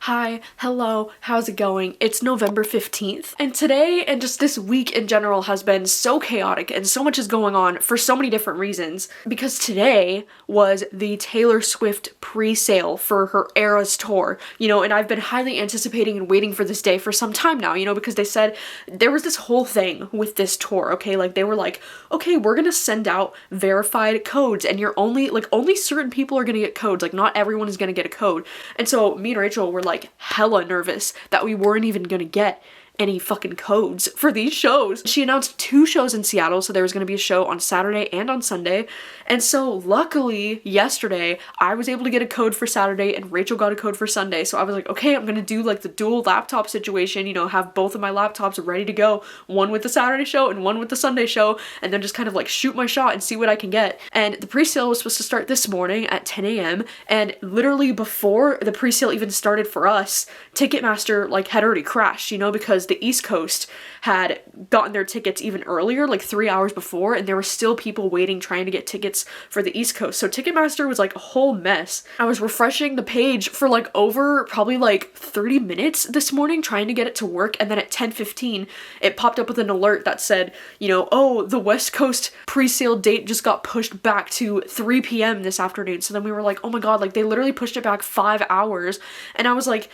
Hi, hello, how's it going? It's November 15th, and today and just this week in general has been so chaotic and so much is going on for so many different reasons, because today was the Taylor Swift pre-sale for her Eras tour, and I've been highly anticipating and waiting for this day for some time now, because they said there was this whole thing with this tour, okay? Like, they were like, okay, we're gonna send out verified codes, and you're only certain people are gonna get codes, like, not everyone is gonna get a code. And so me and Rachel were like hella nervous that we weren't even gonna get any fucking codes for these shows. She announced 2 shows in Seattle, so there was gonna be a show on Saturday and on Sunday. And so luckily yesterday I was able to get a code for Saturday and Rachel got a code for Sunday. So I was like, okay, I'm gonna do like the dual laptop situation, have both of my laptops ready to go, one with the Saturday show and one with the Sunday show, and then just kind of like shoot my shot and see what I can get. And the pre-sale was supposed to start this morning at 10 a.m. and literally before the pre-sale even started for us, Ticketmaster like had already crashed, because the East Coast had gotten their tickets even earlier, like 3 hours before, and there were still people waiting trying to get tickets for the East Coast. So Ticketmaster was like a whole mess. I was refreshing the page for like over probably like 30 minutes this morning trying to get it to work, and then at 10:15 it popped up with an alert that said, oh, the West Coast pre-sale date just got pushed back to 3 p.m. this afternoon. So then we were like, oh my god, like they literally pushed it back 5 hours. And I was like,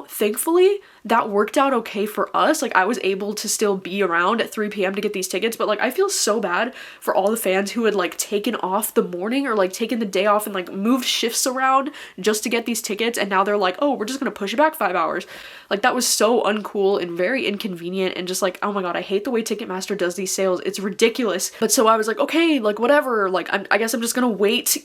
thankfully that worked out okay for us. Like, I was able to still be around at 3 p.m. to get these tickets, but like I feel so bad for all the fans who had like taken off the morning or like taken the day off and like moved shifts around just to get these tickets, and now they're like, oh, we're just gonna push it back 5 hours. Like, that was so uncool and very inconvenient, and just like, oh my god, I hate the way Ticketmaster does these sales. It's ridiculous. But so I was like, okay, like whatever, like I guess I'm just gonna wait,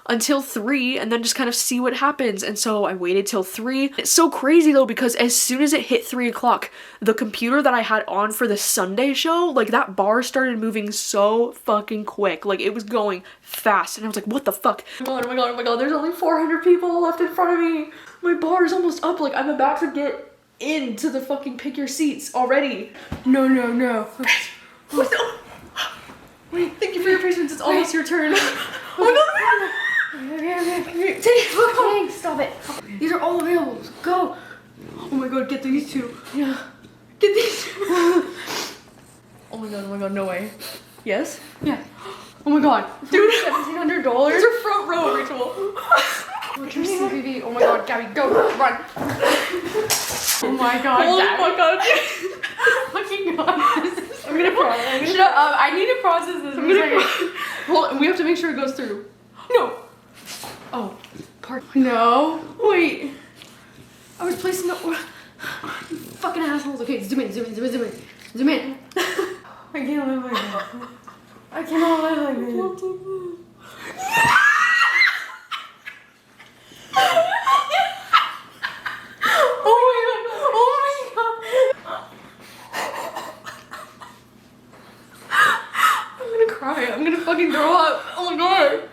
until 3 and then just kind of see what happens. And so I waited till 3. It's so crazy though, because as soon as it hit 3 o'clock, the computer that I had on for the Sunday show, like that bar started moving so fucking quick. Like, it was going fast and I was like, what the fuck? Oh my god, oh my god, there's only 400 people left in front of me. My bar is almost up. Like, I'm about to get into the fucking pick your seats already. No. Wait, thank you for your patience. It's almost your turn. Oh my god. Thanks, stop it. These are all available. Go. Oh my god, get these 2. Yeah. Get these 2. Oh my god, no way. Yes? Yeah. Oh my god. Dude, $1,700. these are front row, Rachel. What's your CVV? Oh my god, Gabby, go, run. Oh my god, Oh Gabby. my god. Fucking god. I'm gonna cry. Shut up, I need to process this. I'm gonna cry. Hold on, we have to make sure it goes through. No. Oh, pardon. No. Wait. I was placing the order. You fucking assholes. Okay, zoom in. I can't live like that. I cannot live like this. I'm gonna fucking throw up. Oh my god.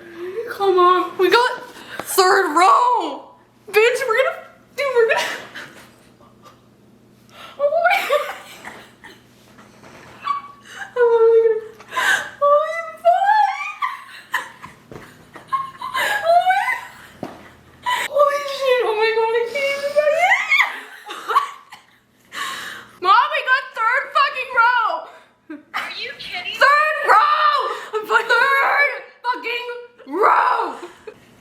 Come on. We got 3rd row. Bitch, we're gonna. Oh my god. I'm literally gonna. Holy fuck. Holy shit. Oh my god, I can't even get it. Mom, we got 3rd fucking row. Are you kidding? 3rd row! I'm fucking 3rd fucking row!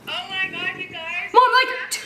Oh my god, you guys. Mom, like 2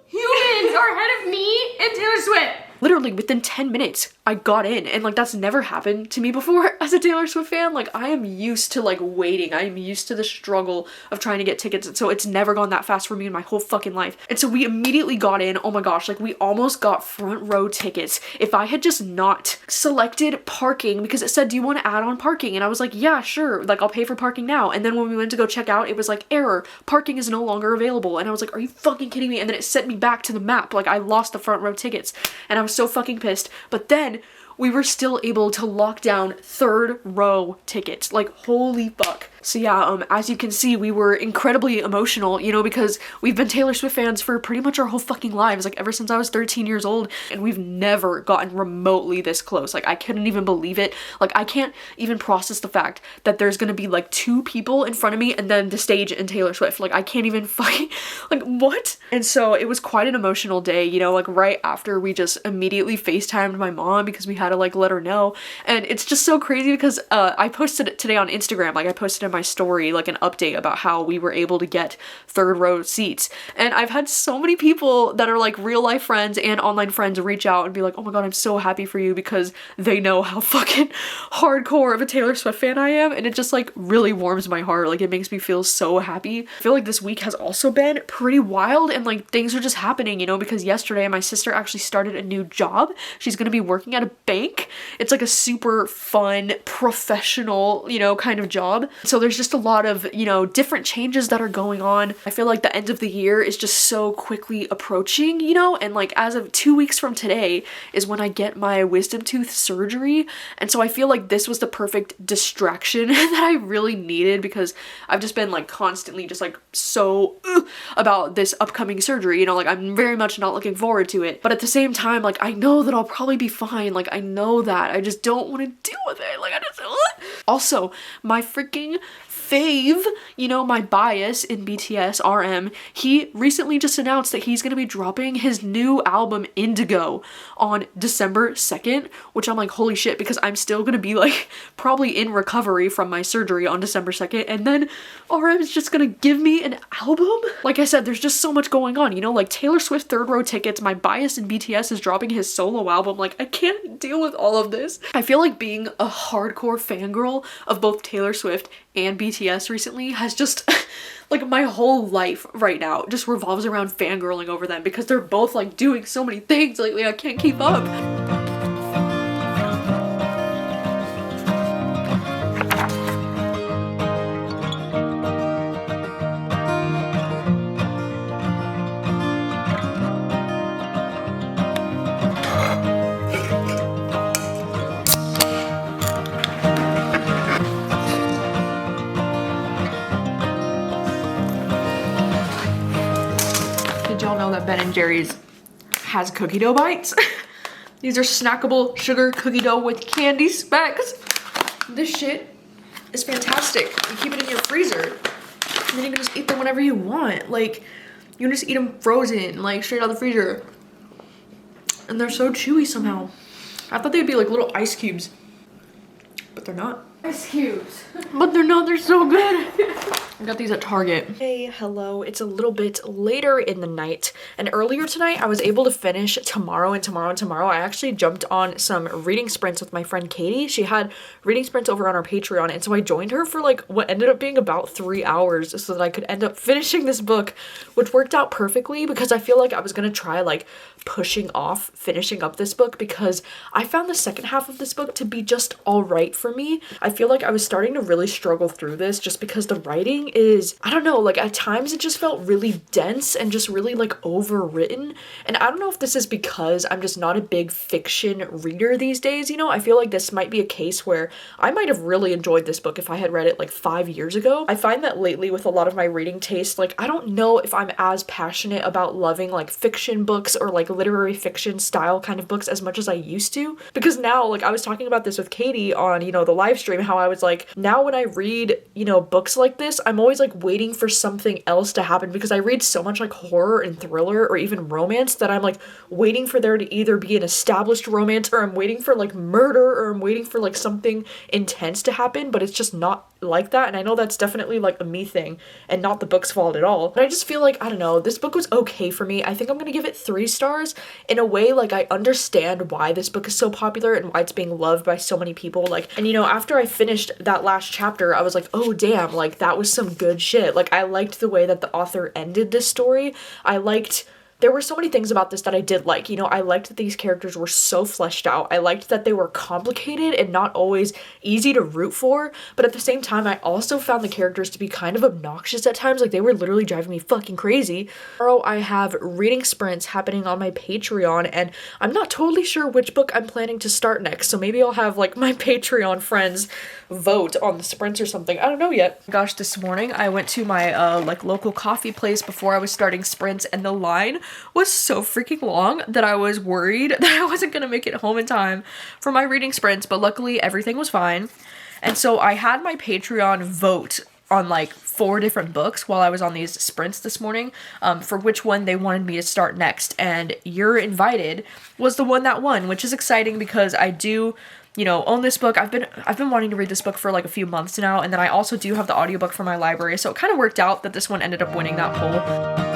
humans are ahead of me and Taylor Swift. Literally within 10 minutes, I got in, and like that's never happened to me before as a Taylor Swift fan. Like, I am used to like waiting. I am used to the struggle of trying to get tickets, and so it's never gone that fast for me in my whole fucking life. And so we immediately got in. Oh my gosh, like we almost got front row tickets. If I had just not selected parking, because it said, do you want to add on parking? And I was like, yeah, sure, like I'll pay for parking now. And then when we went to go check out, it was like, error, parking is no longer available. And I was like, are you fucking kidding me? And then it sent me back to the map. Like, I lost the front row tickets and I was so fucking pissed. But then we were still able to lock down 3rd row tickets. Like, holy fuck. So yeah, as you can see, we were incredibly emotional, you know, because we've been Taylor Swift fans for pretty much our whole fucking lives, like ever since I was 13 years old, and we've never gotten remotely this close. Like I couldn't even believe it. Like I can't even process the fact that there's gonna be like 2 people in front of me and then the stage and Taylor Swift. Like I can't even fucking, like what? And so it was quite an emotional day, you know, like right after we just immediately FaceTimed my mom because we had to like let her know. And it's just so crazy because I posted it today on Instagram, like I posted in my story like an update about how we were able to get 3rd row seats, and I've had so many people that are like real life friends and online friends reach out and be like, oh my god, I'm so happy for you, because they know how fucking hardcore of a Taylor Swift fan I am, and it just like really warms my heart. Like it makes me feel so happy. I feel like this week has also been pretty wild, and like things are just happening, you know, because yesterday my sister actually started a new job. She's gonna be working at a bank. It's like a super fun professional, you know, kind of job. So there's just a lot of, you know, different changes that are going on. I feel like the end of the year is just so quickly approaching, you know, and like as of 2 weeks from today is when I get my wisdom tooth surgery. And so I feel like this was the perfect distraction that I really needed, because I've just been like constantly just like so about this upcoming surgery, you know, like I'm very much not looking forward to it. But at the same time, like I know that I'll probably be fine. Like I know that. I just don't want to deal with it. Like I just also, my freaking fave, you know, my bias in BTS, RM, he recently just announced that he's gonna be dropping his new album Indigo on December 2nd, which I'm like, holy shit, because I'm still gonna be like probably in recovery from my surgery on December 2nd, and then RM is just gonna give me an album? Like I said, there's just so much going on, you know, like Taylor Swift 3rd row tickets, my bias in BTS is dropping his solo album. Like I can't deal with all of this. I feel like being a hardcore fangirl of both Taylor Swift and BTS recently has just like my whole life right now just revolves around fangirling over them, because they're both like doing so many things lately. I can't keep up. Did y'all know that Ben & Jerry's has cookie dough bites? These are snackable sugar cookie dough with candy specks. This shit is fantastic. You keep it in your freezer, and then you can just eat them whenever you want. Like, you can just eat them frozen, like straight out of the freezer. And they're so chewy somehow. I thought they'd be like little ice cubes, but they're not. Ice cubes. But they're not, they're so good. I got these at Target. Hey, hello. It's a little bit later in the night, and earlier tonight I was able to finish Tomorrow and Tomorrow and Tomorrow. I actually jumped on some reading sprints with my friend Katie. She had reading sprints over on our Patreon, and so I joined her for like what ended up being about 3 hours so that I could end up finishing this book, which worked out perfectly because I feel like I was gonna try like pushing off finishing up this book, because I found the second half of this book to be just all right for me. I feel like I was starting to really struggle through this just because the writing is, I don't know, like at times it just felt really dense and just really like overwritten. And I don't know if this is because I'm just not a big fiction reader these days, you know? I feel like this might be a case where I might have really enjoyed this book if I had read it like 5 years ago. I find that lately with a lot of my reading taste, like I don't know if I'm as passionate about loving like fiction books or like literary fiction style kind of books as much as I used to. Because now, like I was talking about this with Katie on, you know, the live stream, how I was like, now when I read, you know, books like this, I'm always like waiting for something else to happen, because I read so much like horror and thriller or even romance that I'm like waiting for there to either be an established romance, or I'm waiting for like murder, or I'm waiting for like something intense to happen, but it's just not like that. And I know that's definitely like a me thing and not the book's fault at all. But I just feel like, I don't know, this book was okay for me. I think I'm gonna give it 3 stars. In a way, like I understand why this book is so popular and why it's being loved by so many people. Like, and you know, after I finished that last chapter, I was like, oh damn, like that was some good shit. Like I liked the way that the author ended this story. I liked there were so many things about this that I did like. You know, I liked that these characters were so fleshed out. I liked that they were complicated and not always easy to root for, but at the same time, I also found the characters to be kind of obnoxious at times. Like, they were literally driving me fucking crazy. Tomorrow, I have reading sprints happening on my Patreon, and I'm not totally sure which book I'm planning to start next, so maybe I'll have, like, my Patreon friends vote on the sprints or something. I don't know yet. Gosh, this morning, I went to my, like, local coffee place before I was starting sprints, and the line was so freaking long that I was worried that I wasn't gonna make it home in time for my reading sprints, but luckily everything was fine. And so I had my Patreon vote on like 4 different books while I was on these sprints this morning, for which one they wanted me to start next, and You're Invited was the one that won, which is exciting because I do, you know, own this book. I've been wanting to read this book for like a few months now, and then I also do have the audiobook from my library, so it kind of worked out that this one ended up winning that poll.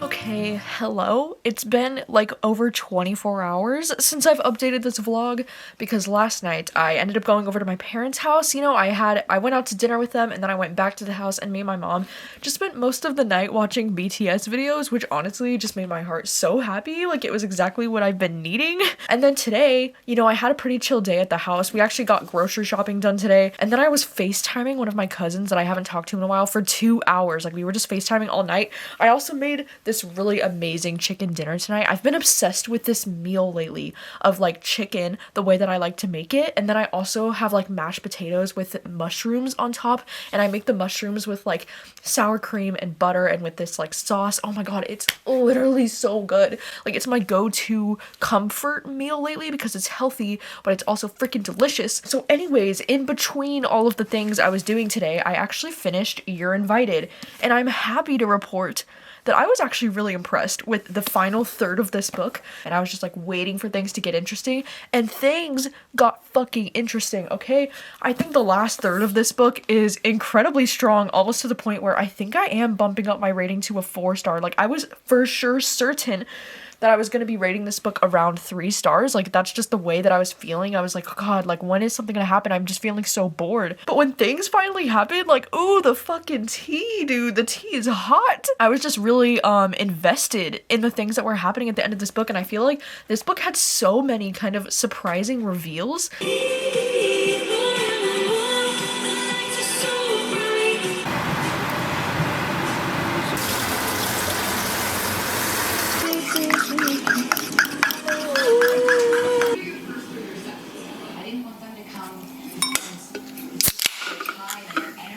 Okay, hello. It's been like over 24 hours since I've updated this vlog because last night I ended up going over to my parents' house. You know, I went out to dinner with them and then I went back to the house, and me and my mom just spent most of the night watching BTS videos, which honestly just made my heart so happy. Like, it was exactly what I've been needing. And then today, you know, I had a pretty chill day at the house. We actually got grocery shopping done today, and then I was FaceTiming one of my cousins that I haven't talked to in a while for 2 hours. Like, we were just FaceTiming all night. I also made this really amazing chicken dinner tonight. I've been obsessed with this meal lately of like chicken the way that I like to make it, and then I also have like mashed potatoes with mushrooms on top, and I make the mushrooms with like sour cream and butter and with this like sauce. Oh my god, it's literally so good. Like, it's my go-to comfort meal lately because it's healthy, but it's also freaking delicious. So anyways, in between all of the things I was doing today, I actually finished You're Invited, and I'm happy to report that I was actually really impressed with the final third of this book, and I was just like waiting for things to get interesting, and things got fucking interesting, okay? I think the last third of this book is incredibly strong, almost to the point where I think I am bumping up my rating to a 4-star. Like, I was for sure certain that I was going to be rating this book around 3 stars. Like, that's just the way that I was feeling. I was like, oh god, like, when is something gonna happen? I'm just feeling so bored. But when things finally happened, like, ooh, the fucking tea, dude, the tea is hot. I was just really invested in the things that were happening at the end of this book, and I feel like this book had so many kind of surprising reveals.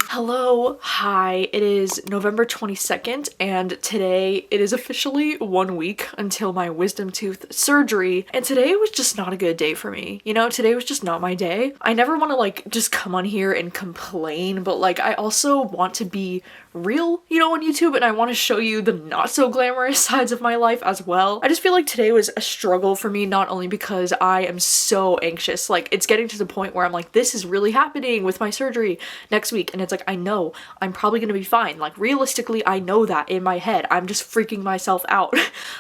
Hello, hi, it is November 22nd, and today it is officially 1 week until my wisdom tooth surgery, and today was just not a good day for me. You know, today was just not my day. I never want to like just come on here and complain, but like I also want to be real, you know, on YouTube, and I want to show you the not so glamorous sides of my life as well. I just feel like today was a struggle for me, not only because I am so anxious, like it's getting to the point where I'm like, this is really happening with my surgery next week, and it's like, I know I'm probably gonna be fine. Like, realistically, I know that in my head. I'm just freaking myself out.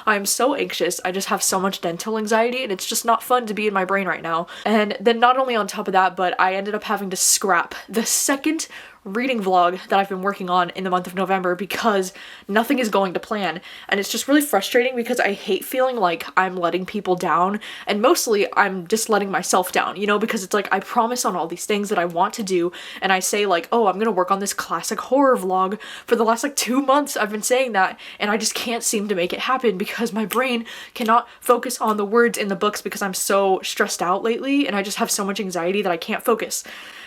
I'm so anxious. I just have so much dental anxiety, and it's just not fun to be in my brain right now. And then not only on top of that, but I ended up having to scrap the second reading vlog that I've been working on in the month of November because nothing is going to plan, and it's just really frustrating because I hate feeling like I'm letting people down, and mostly I'm just letting myself down, you know, because it's like I promise on all these things that I want to do, and I say like, oh, I'm gonna work on this classic horror vlog for the last like 2 months. I've been saying that, and I just can't seem to make it happen because my brain cannot focus on the words in the books because I'm so stressed out lately, and I just have so much anxiety that I can't focus.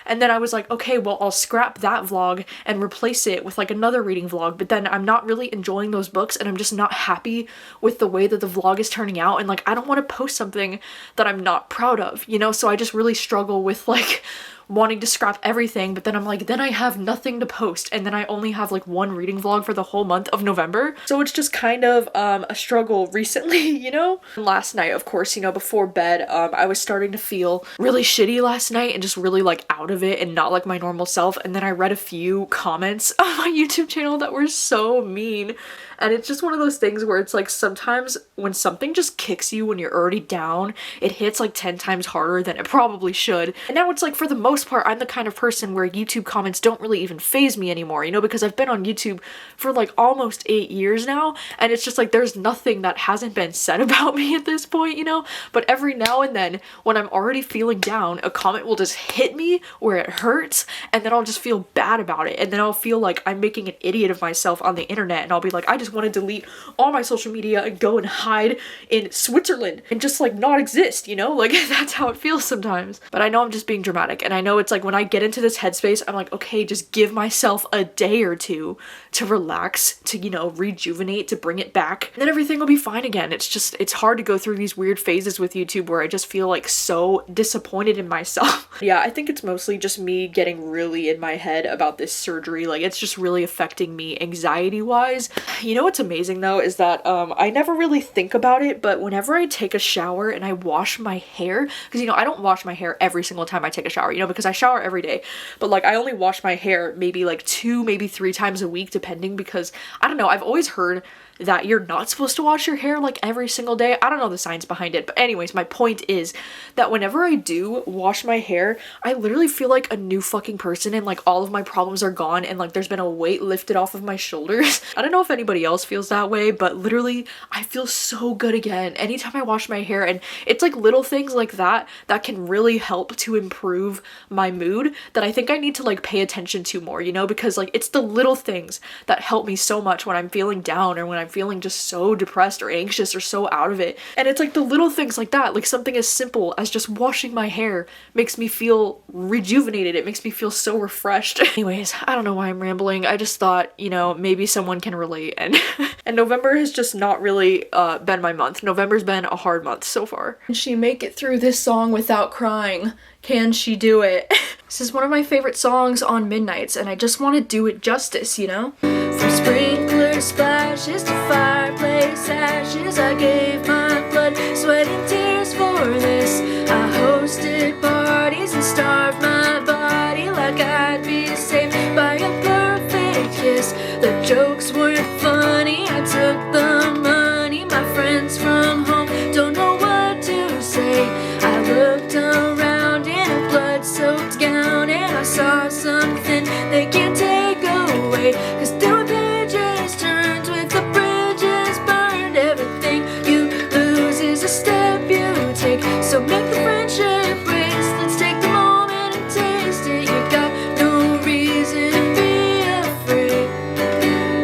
And then I was like, okay, well, I'll scrap that vlog and replace it with like another reading vlog, but then I'm not really enjoying those books, and I'm just not happy with the way that the vlog is turning out, and like I don't want to post something that I'm not proud of, you know? So I just really struggle with like wanting to scrap everything, but then I'm like, then I have nothing to post, and then I only have like one reading vlog for the whole month of November. So it's just kind of a struggle recently, you know? Last night, of course, you know, before bed, I was starting to feel really shitty last night and just really like out of it and not like my normal self. And then I read a few comments on my YouTube channel that were so mean. And it's just one of those things where it's like sometimes when something just kicks you when you're already down, it hits like 10 times harder than it probably should. And now it's like for the most part, I'm the kind of person where YouTube comments don't really even faze me anymore, you know, because I've been on YouTube for like almost 8 years now. And it's just like there's nothing that hasn't been said about me at this point, you know? But every now and then when I'm already feeling down, a comment will just hit me where it hurts. And then I'll just feel bad about it. And then I'll feel like I'm making an idiot of myself on the internet. And I'll be like, I just want to delete all my social media and go and hide in Switzerland and just like not exist, you know? Like that's how it feels sometimes. But I know I'm just being dramatic, and I know it's like when I get into this headspace, I'm like, okay, just give myself a day or two to relax, to, you know, rejuvenate, to bring it back, and then everything will be fine again. It's just, it's hard to go through these weird phases with YouTube where I just feel like so disappointed in myself. Yeah, I think it's mostly just me getting really in my head about this surgery. Like it's just really affecting me anxiety wise. You know what's amazing though is that I never really think about it, but whenever I take a shower and I wash my hair, because you know I don't wash my hair every single time I take a shower, you know, because I shower every day, but like I only wash my hair maybe like 2 maybe 3 times a week depending, because I don't know, I've always heard that you're not supposed to wash your hair like every single day. I don't know the science behind it, but anyways, my point is that whenever I do wash my hair, I literally feel like a new fucking person, and like all of my problems are gone, and like there's been a weight lifted off of my shoulders. I don't know if anybody else feels that way, but literally I feel so good again anytime I wash my hair. And it's like little things like that that can really help to improve my mood that I think I need to like pay attention to more, you know, because like it's the little things that help me so much when I'm feeling down or when I'm feeling just so depressed or anxious or so out of it. And it's like the little things like that, like something as simple as just washing my hair makes me feel rejuvenated. It makes me feel so refreshed. Anyways, I don't know why I'm rambling. I just thought, you know, maybe someone can relate. And and November has just not really been my month. November's been a hard month so far. Can she make it through this song without crying? Can she do it? This is one of my favorite songs on Midnights, and I just want to do it justice, you know? From sprinkler splashes to fireplace ashes, I gave my blood, sweat, and tears for this. I hosted parties and starved my body like I'd be saved by a perfect kiss. The jokes weren't funny, I took the money. My friends from home don't know what to say. I looked around in a blood-soaked gown and I saw something they can't take away. 'Cause there were pages turned with the bridges burned. Everything you lose is a step you take. So make the friendship race. Let's take the moment and taste it. You got no reason to be afraid.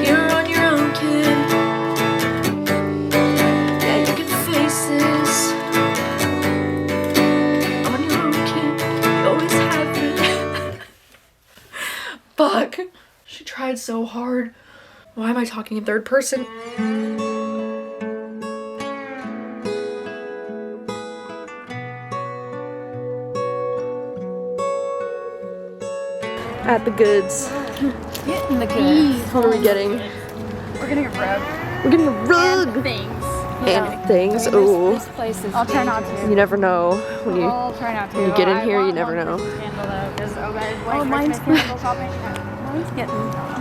You're on your own, kid. Yeah, you can face this. On your own, kid. You always have been. Fuck. She tried so hard. Why am I talking in third person? At the goods. Getting the goods. What are we getting? We're getting a rug. We're getting a rug! And things. And things. I mean, Ooh. this place is I'll try not to. You never know when you. I'll try not to. when you get in I here, you want never one know. Christmas candle though, 'cause, oh, mine's candle shopping. Mine's getting.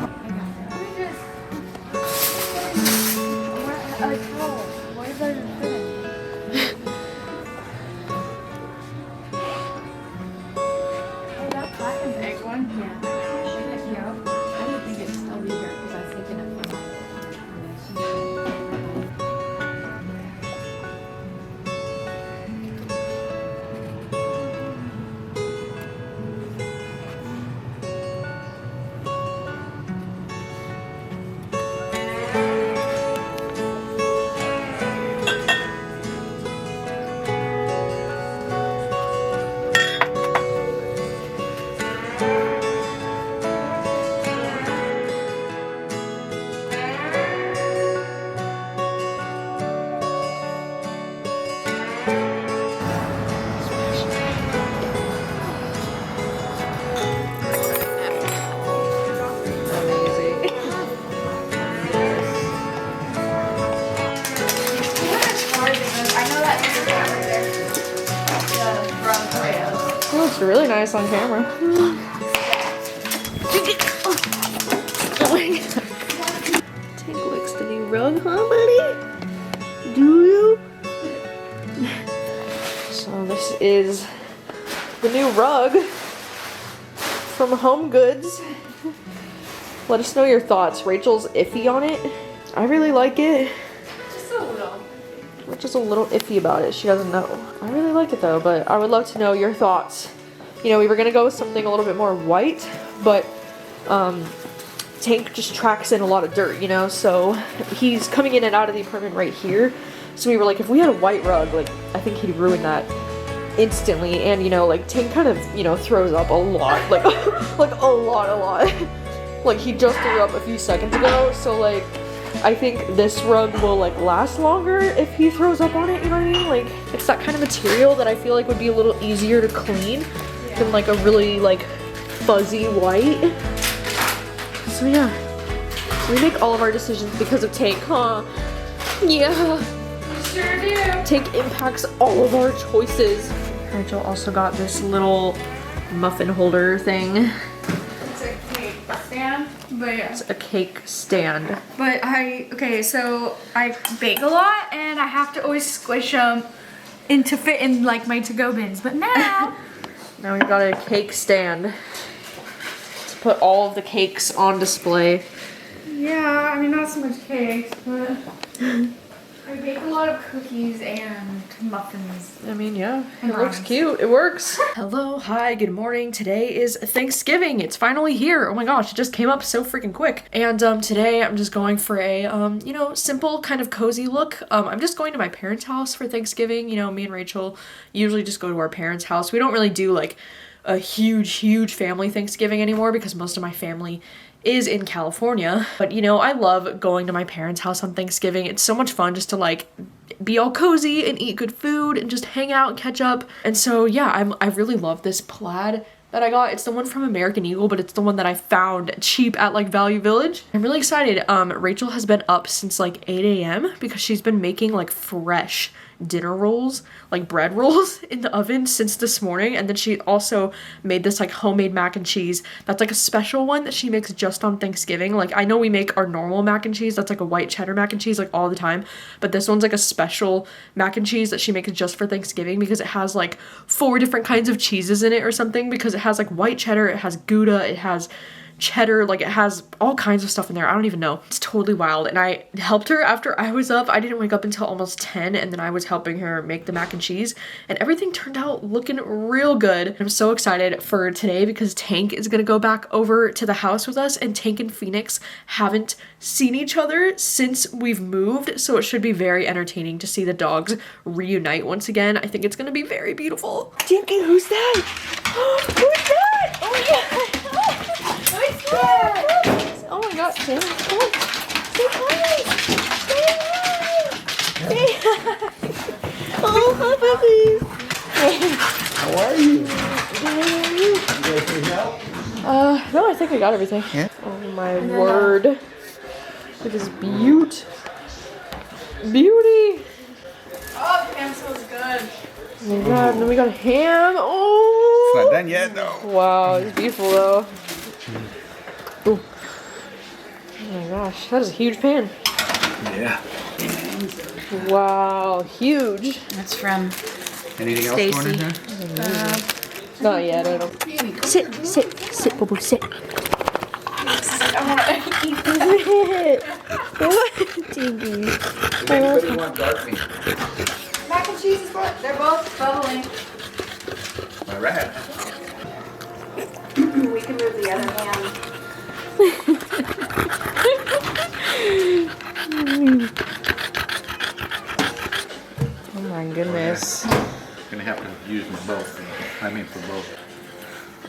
looks really nice on camera. Tank likes the new rug, huh, buddy? Do you? So this is the new rug from HomeGoods. Let us know your thoughts. Rachel's iffy on it. I really like it. Just a little. Rachel's a little iffy about it. She doesn't know. I really like it though, but I would love to know your thoughts. You know, we were gonna go with something a little bit more white, but Tank just tracks in a lot of dirt, you know, so he's coming in and out of the apartment right here. So we were like, if we had a white rug, like, I think he'd ruin that instantly. And, you know, like, Tank kind of, you know, throws up a lot, like, like a lot. Like, he just threw up a few seconds ago, so, like, I think this rug will, like, last longer if he throws up on it, you know what I mean? Like, it's that kind of material that I feel like would be a little easier to clean than, like, a really, like, fuzzy white. So yeah, we make all of our decisions because of Tank, huh? Yeah. Sure do. Tank impacts all of our choices. Rachel also got this little muffin holder thing. It's a cake stand, but yeah. It's a cake stand. But okay, so I bake a lot and I have to always squish them to fit in like my to-go bins. But now, Now we've got a cake stand. Put all of the cakes on display. yeah, I mean not so much cakes, but I bake a lot of cookies and muffins. I mean, yeah, And it looks rise. cute. It works. Hello, hi, good morning. Today is Thanksgiving. It's finally here. Oh my gosh, it just came up so freaking quick. And today I'm just going for a you know, simple kind of cozy look. I'm just going to my parents' house for Thanksgiving. You know, me and Rachel usually just go to our parents' house. We don't really do like a huge family Thanksgiving anymore because most of my family is in California. But you know, I love going to my parents' house on Thanksgiving. It's so much fun just to like be all cozy and eat good food and just hang out and catch up. And so yeah, I really love this plaid that I got. It's the one from American Eagle, but it's the one that I found cheap at like Value Village. I'm really excited. Rachel has been up since like 8 a.m. because she's been making like fresh dinner rolls, like bread rolls in the oven since this morning. And then she also made this like homemade mac and cheese that's like a special one that she makes just on Thanksgiving. Like I know we make our normal mac and cheese that's like a white cheddar mac and cheese like all the time, but this one's like a special mac and cheese that she makes just for Thanksgiving because it has like 4 different kinds of cheeses in it or something, because it has like white cheddar, it has Gouda, it has cheddar, like it has all kinds of stuff in there. I don't even know. It's totally wild. And I helped her after I was up. I didn't wake up until almost 10, and then I was helping her make the mac and cheese, and everything turned out looking real good. I'm so excited for today because Tank is gonna go back over to the house with us, and Tank and Phoenix haven't seen each other since we've moved, so it should be very entertaining to see the dogs reunite once again. I think it's gonna be very beautiful. Tanky, who's that? Who's that? Oh yeah. Oh my god, Tim. Come on. Say hi. Say hi. Oh, hi, puppies. How are you? You guys need help? No, I think I got everything. Yeah? Oh my word. It is beauty. Beauty. Oh, the ham smells good. Oh my god, and then we got ham. Oh. It's not done yet, though. Wow, it's beautiful though. Ooh. Oh my gosh, that is a huge pan. Yeah. Wow, huge. That's from Anything else going in here? Not yet, I don't. Sit, Bobo, sit. What? Dingy. Anybody want dark meat? mac and cheese is what? They're both bubbling. All right. We can move the other hand. Oh my goodness. Gonna have to use them both. I mean, for both.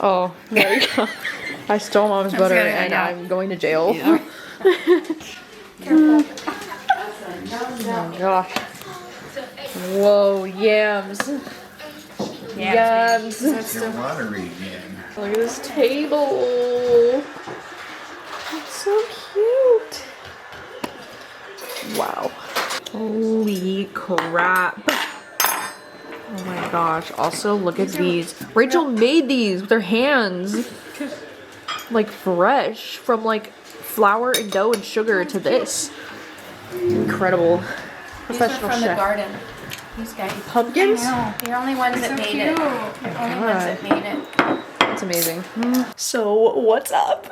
Oh, there you go. I stole mom's butter good, and yeah. I'm going to jail. Careful. Oh my gosh. Whoa, yams. Yams. Your watery again. Look at this table. It's so cute. Wow. Holy crap. Oh my gosh. Also, look at these. Rachel made these with her hands. Like fresh from like flour and dough and sugar to this. Incredible. Professional from the chef. garden. These guys. Pumpkins? No, they're only ones that made it. They're only ones that made it. That's amazing. So what's up?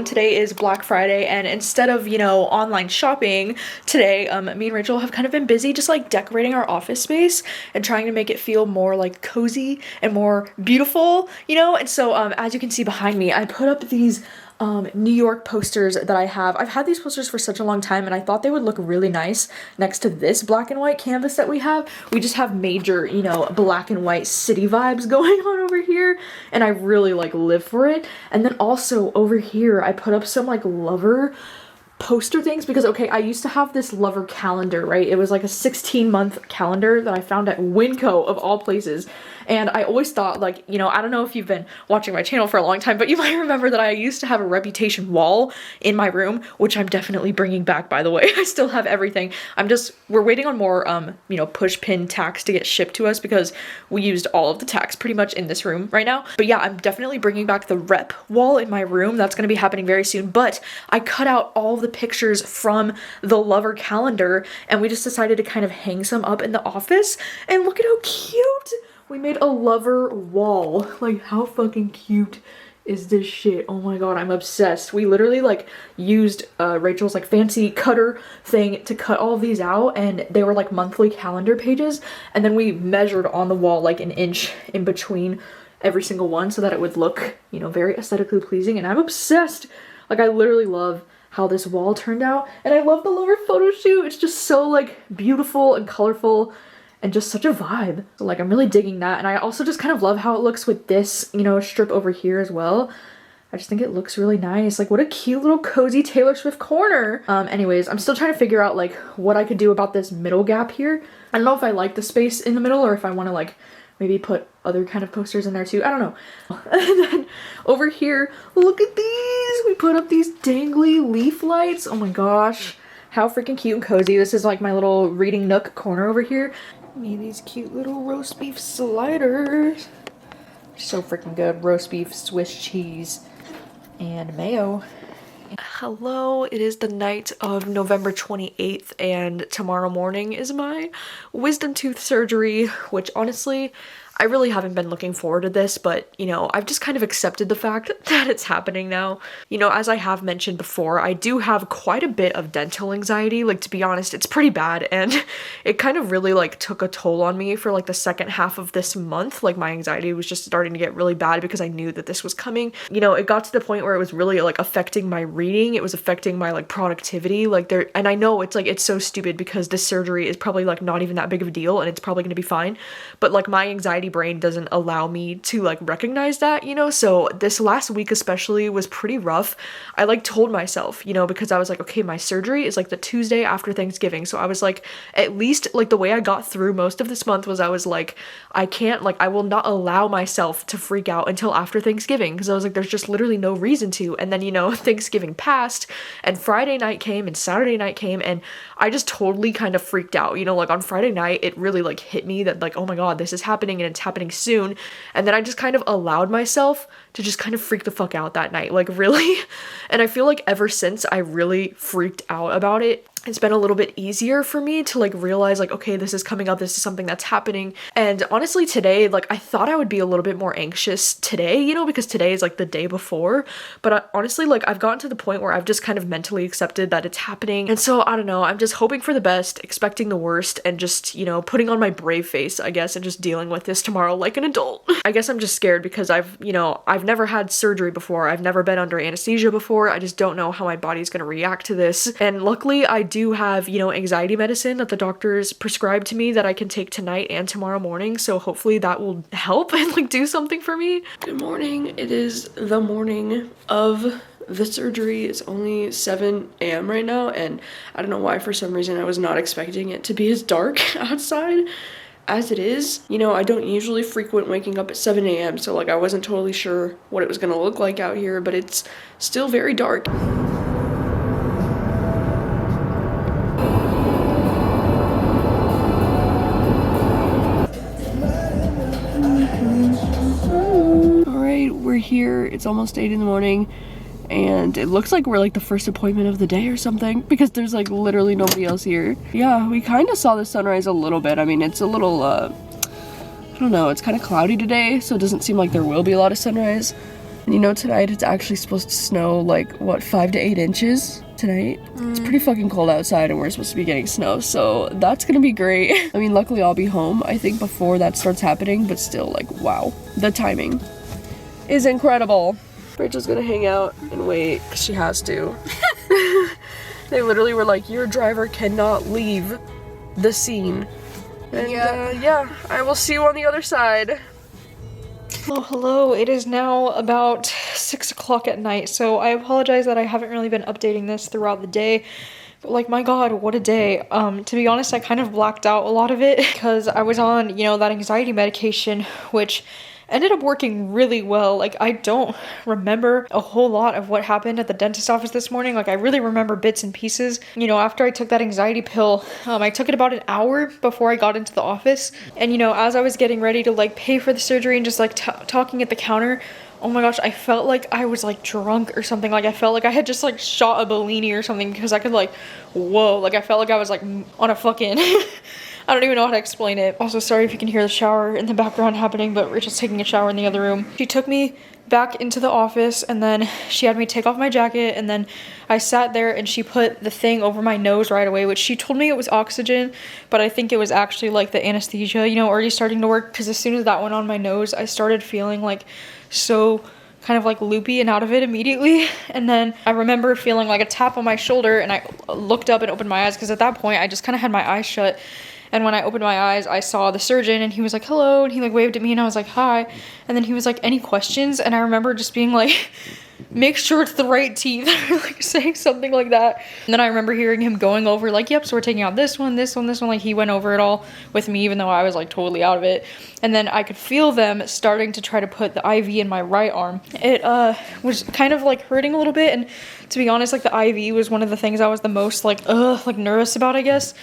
Today is Black Friday, and instead of, you know, online shopping, today me and Rachel have kind of been busy just like decorating our office space and trying to make it feel more like cozy and more beautiful, you know. And so as you can see behind me, I put up these New York posters that I have. I've had these posters for such a long time, and I thought they would look really nice next to this black and white canvas that we have. We just have major, you know, black and white city vibes going on over here, and I really like live for it. And then also over here, I put up some like lover poster things because, okay, I used to have this lover calendar, right? It was like a 16-month calendar that I found at Winco of all places. And I always thought, like, you know, I don't know if you've been watching my channel for a long time, but you might remember that I used to have a reputation wall in my room, which I'm definitely bringing back, by the way. I still have everything. We're waiting on more, you know, push pin tacks to get shipped to us because we used all of the tacks pretty much in this room right now. But yeah, I'm definitely bringing back the rep wall in my room. That's going to be happening very soon. But I cut out all of the pictures from the lover calendar, and we just decided to kind of hang some up in the office. And look at how cute! We made a lover wall. Like, how fucking cute is this shit? Oh my god, I'm obsessed. We literally like used Rachel's like fancy cutter thing to cut all of these out, and they were like monthly calendar pages, and then we measured on the wall like an inch in between every single one so that it would look, you know, very aesthetically pleasing. And I'm obsessed. Like, I literally love how this wall turned out, and I love the lover photo shoot. It's just so like beautiful and colorful and just such a vibe. So, like, I'm really digging that. And I also just kind of love how it looks with this, you know, strip over here as well. I just think it looks really nice. Like, what a cute little cozy Taylor Swift corner. Anyways, I'm still trying to figure out like what I could do about this middle gap here. I don't know if I like the space in the middle or if I want to like maybe put other kind of posters in there too. I don't know. And then over here, look at these. We put up these dangly leaf lights. Oh my gosh. How freaking cute and cozy. This is like my little reading nook corner over here. Made these cute little roast beef sliders. So freaking good. Roast beef, Swiss cheese, and mayo. Hello, it is the night of November 28th, and tomorrow morning is my wisdom tooth surgery, which honestly, I really haven't been looking forward to this, but, you know, I've just kind of accepted the fact that it's happening now. You know, as I have mentioned before, I do have quite a bit of dental anxiety. Like, to be honest, it's pretty bad, and it kind of really, like, took a toll on me for, like, the second half of this month. Like, my anxiety was just starting to get really bad because I knew that this was coming. You know, it got to the point where it was really, like, affecting my reading. It was affecting my, like, productivity. Like, and I know it's, like, it's so stupid because this surgery is probably, like, not even that big of a deal, and it's probably gonna be fine. But, like, my anxiety brain doesn't allow me to like recognize that, you know. So this last week especially was pretty rough. I like told myself, you know, because I was like, okay, my surgery is like the Tuesday after Thanksgiving, so I was like, at least like the way I got through most of this month was I was like, I will not allow myself to freak out until after Thanksgiving, because I was like, there's just literally no reason to. And then, you know, Thanksgiving passed and Friday night came and Saturday night came, and I just totally kind of freaked out, you know. Like on Friday night it really like hit me that like, oh my god, this is happening and it's happening soon. And then I just kind of allowed myself to just kind of freak the fuck out that night, like really. And I feel like ever since I really freaked out about it, it's been a little bit easier for me to like realize like, okay, this is coming up, this is something that's happening. And honestly today, like I thought I would be a little bit more anxious today, you know, because today is like the day before. But honestly, like I've gotten to the point where I've just kind of mentally accepted that it's happening. And so I don't know, I'm just hoping for the best, expecting the worst, and just, you know, putting on my brave face, I guess, and just dealing with this tomorrow like an adult. I guess I'm just scared because I've never had surgery before. I've never been under anesthesia before. I just don't know how my body's gonna react to this. And luckily I do have, you know, anxiety medicine that the doctors prescribed to me that I can take tonight and tomorrow morning, so hopefully that will help and like do something for me. Good morning. It is the morning of the surgery. It's only 7 a.m. right now, and I don't know why, for some reason I was not expecting it to be as dark outside as it is. You know, I don't usually frequent waking up at 7 a.m. so like I wasn't totally sure what it was gonna look like out here, but it's still very dark. we're here. It's almost 8 in the morning. And it looks like we're like the first appointment of the day or something because there's like literally nobody else here. Yeah, we kind of saw the sunrise a little bit. I mean, it's a little, I don't know, it's kind of cloudy today, so it doesn't seem like there will be a lot of sunrise. And you know, tonight it's actually supposed to snow like, what, 5 to 8 inches tonight? It's pretty fucking cold outside and we're supposed to be getting snow, so that's gonna be great. I mean, luckily I'll be home, I think, before that starts happening, but still, like, wow. The timing is incredible. Rachel's gonna hang out and wait because she has to. They literally were like, your driver cannot leave the scene. And yeah, I will see you on the other side. Oh, hello. It is now about 6 o'clock at night, so I apologize that I haven't really been updating this throughout the day. But like, my god, what a day. To be honest, I kind of blacked out a lot of it because I was on, you know, that anxiety medication, which ended up working really well. Like, I don't remember a whole lot of what happened at the dentist office this morning. Like, I really remember bits and pieces. You know, after I took that anxiety pill, I took it about an hour before I got into the office. And, you know, as I was getting ready to, like, pay for the surgery and just, like, talking at the counter, oh my gosh, I felt like I was, like, drunk or something. Like, I felt like I had just, like, shot a Bellini or something because I could, like, whoa. Like, I felt like I was, like, on a fucking... I don't even know how to explain it. Also, sorry if you can hear the shower in the background happening, but Rachel's taking a shower in the other room. She took me back into the office and then she had me take off my jacket and then I sat there and she put the thing over my nose right away, which she told me it was oxygen, but I think it was actually like the anesthesia, you know, already starting to work, because as soon as that went on my nose, I started feeling like so kind of like loopy and out of it immediately. And then I remember feeling like a tap on my shoulder and I looked up and opened my eyes because at that point I just kind of had my eyes shut. And when I opened my eyes, I saw the surgeon and he was like, hello, and he like waved at me and I was like, hi. And then he was like, any questions? And I remember just being like, make sure it's the right teeth, or like saying something like that. And then I remember hearing him going over like, yep, so we're taking out this one, this one, this one. Like, he went over it all with me, even though I was like totally out of it. And then I could feel them starting to try to put the IV in my right arm. It was kind of like hurting a little bit, and to be honest, like the IV was one of the things I was the most like nervous about, I guess.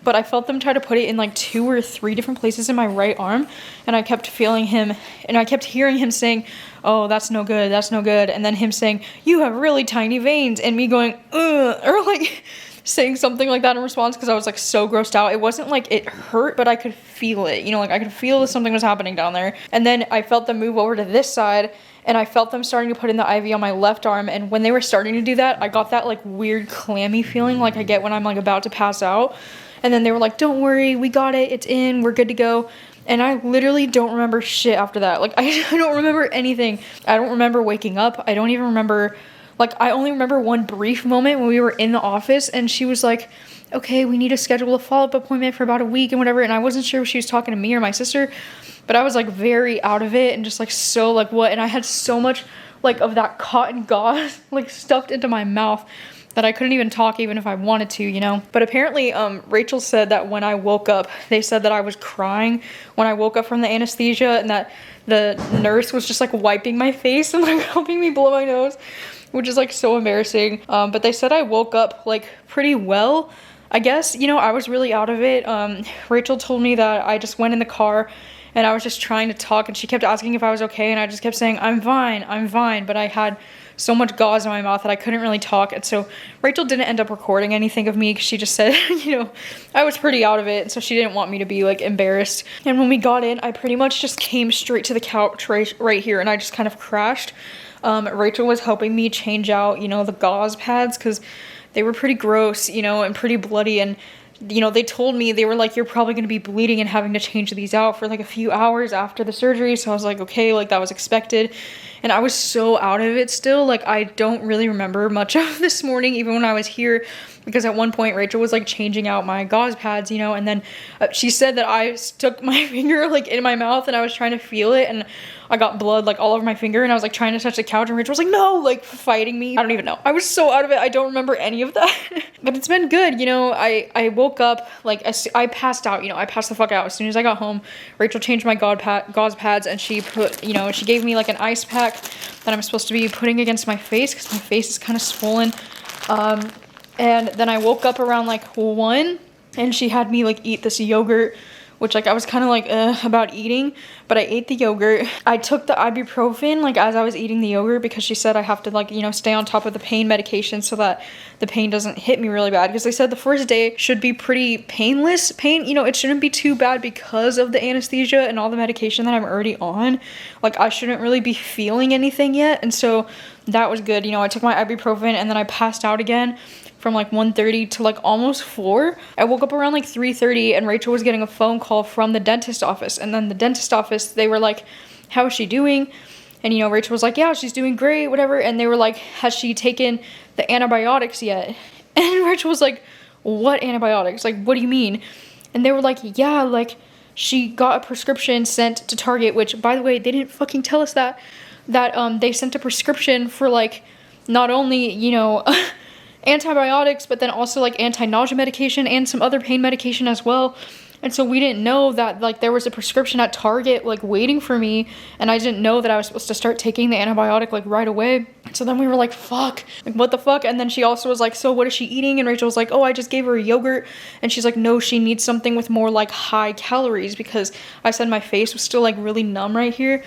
But I felt them try to put it in like 2 or 3 different places in my right arm, and I kept feeling him, and I kept hearing him saying, oh, that's no good, that's no good, and then him saying, you have really tiny veins, and me going, ugh, or like saying something like that in response because I was like so grossed out. It wasn't like it hurt, but I could feel it, you know, like I could feel that something was happening down there. And then I felt them move over to this side, and I felt them starting to put in the IV on my left arm, and when they were starting to do that, I got that like weird clammy feeling like I get when I'm like about to pass out. And then they were like, don't worry, we got it, it's in, we're good to go. And I literally don't remember shit after that. Like, I don't remember anything. I don't remember waking up. I don't even remember, like, I only remember one brief moment when we were in the office and she was like, okay, we need to schedule a follow-up appointment for about a week and whatever. And I wasn't sure if she was talking to me or my sister, but I was like very out of it and just like so like what? And I had so much like of that cotton gauze like stuffed into my mouth that I couldn't even talk even if I wanted to, you know? But apparently, Rachel said that when I woke up, they said that I was crying when I woke up from the anesthesia and that the nurse was just like wiping my face and like helping me blow my nose, which is like so embarrassing. But they said I woke up like pretty well. I guess, you know, I was really out of it. Rachel told me that I just went in the car and I was just trying to talk and she kept asking if I was okay and I just kept saying, I'm fine, but I had so much gauze in my mouth that I couldn't really talk. And so Rachel didn't end up recording anything of me because she just said, you know, I was pretty out of it. And so she didn't want me to be like embarrassed. And when we got in, I pretty much just came straight to the couch right here and I just kind of crashed. Rachel was helping me change out, you know, the gauze pads because they were pretty gross, you know, and pretty bloody. And you know, they told me, they were like, you're probably going to be bleeding and having to change these out for like a few hours after the surgery. So I was like, okay, like that was expected. And I was so out of it still. Like, I don't really remember much of this morning, even when I was here, because at one point Rachel was like changing out my gauze pads, you know, and then she said that I stuck my finger like in my mouth and I was trying to feel it and I got blood like all over my finger and I was like trying to touch the couch and Rachel was like, no, like fighting me. I don't even know. I was so out of it. I don't remember any of that. But it's been good, you know. I woke up, like, I passed out, you know, I passed the fuck out as soon as I got home. Rachel changed my gauze pads and she put, you know, she gave me like an ice pack that I'm supposed to be putting against my face because my face is kind of swollen. And then I woke up around like 1 and she had me like eat this yogurt which like I was kind of like about eating, but I ate the yogurt. I took the ibuprofen like as I was eating the yogurt because she said I have to like, you know, stay on top of the pain medication so that the pain doesn't hit me really bad, because they said the first day should be pretty painless. You know, it shouldn't be too bad because of the anesthesia and all the medication that I'm already on. Like I shouldn't really be feeling anything yet, and so that was good. You know, I took my ibuprofen and then I passed out again from like 1:30 to like almost 4. I woke up around like 3:30 and Rachel was getting a phone call from the dentist office, and then the dentist office, they were like, how is she doing? And you know, Rachel was like, yeah, she's doing great, whatever. And they were like, has she taken the antibiotics yet? And Rachel was like, what antibiotics? Like, what do you mean? And they were like, yeah, like she got a prescription sent to Target, which by the way, they didn't fucking tell us that they sent a prescription for like not only, you know, antibiotics, but then also like anti-nausea medication and some other pain medication as well. And so we didn't know that like there was a prescription at Target like waiting for me, and I didn't know that I was supposed to start taking the antibiotic like right away. So then we were like, fuck, like what the fuck? And then she also was like, so what is she eating? And Rachel was like, oh, I just gave her a yogurt. And she's like, no, she needs something with more like high calories, because I said my face was still like really numb right here.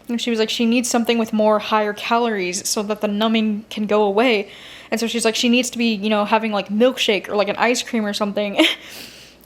And she was like, she needs something with more higher calories so that the numbing can go away. And so she's like, she needs to be, you know, having like milkshake or like an ice cream or something.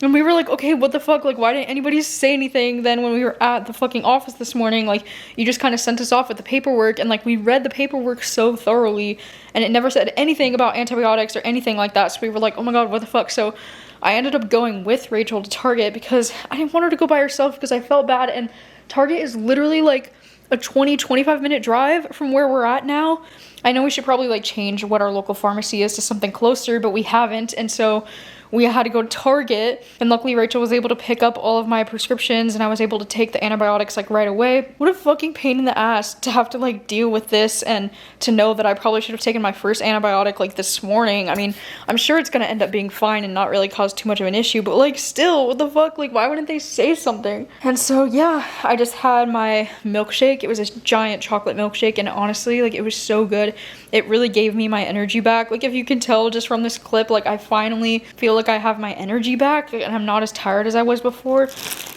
And we were like, okay, what the fuck? Like, why didn't anybody say anything then when we were at the fucking office this morning? Like, you just kind of sent us off with the paperwork, and like we read the paperwork so thoroughly, and it never said anything about antibiotics or anything like that. So we were like, oh my god, what the fuck? So I ended up going with Rachel to Target because I didn't want her to go by herself because I felt bad. And Target is literally like a 20-25 minute drive from where we're at now. I know we should probably like change what our local pharmacy is to something closer, but we haven't, and so we had to go to Target, and luckily Rachel was able to pick up all of my prescriptions and I was able to take the antibiotics like right away. What a fucking pain in the ass to have to like deal with this, and to know that I probably should have taken my first antibiotic like this morning. I mean, I'm sure it's gonna end up being fine and not really cause too much of an issue, but like still, what the fuck? Like, why wouldn't they say something? And so yeah, I just had my milkshake. It was a giant chocolate milkshake, and honestly, like it was so good. It really gave me my energy back. Like if you can tell just from this clip, like I finally feel like I have my energy back and I'm not as tired as I was before.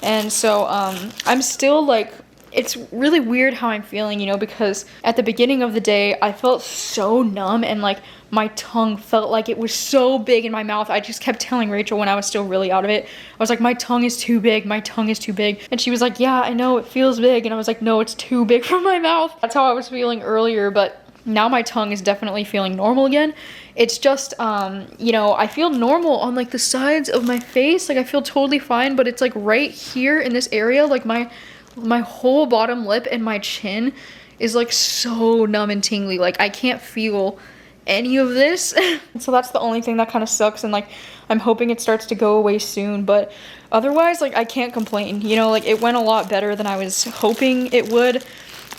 And so I'm still like, it's really weird how I'm feeling, you know, because at the beginning of the day I felt so numb, and like my tongue felt like it was so big in my mouth. I just kept telling Rachel when I was still really out of it, I was like, my tongue is too big, my tongue is too big. And she was like, yeah, I know, it feels big. And I was like, no, it's too big for my mouth. That's how I was feeling earlier, but now my tongue is definitely feeling normal again. It's just, you know, I feel normal on like the sides of my face. Like I feel totally fine, but it's like right here in this area, like my whole bottom lip and my chin is like so numb and tingly. Like I can't feel any of this. So that's the only thing that kind of sucks, and like I'm hoping it starts to go away soon, but otherwise like I can't complain. You know, like it went a lot better than I was hoping it would.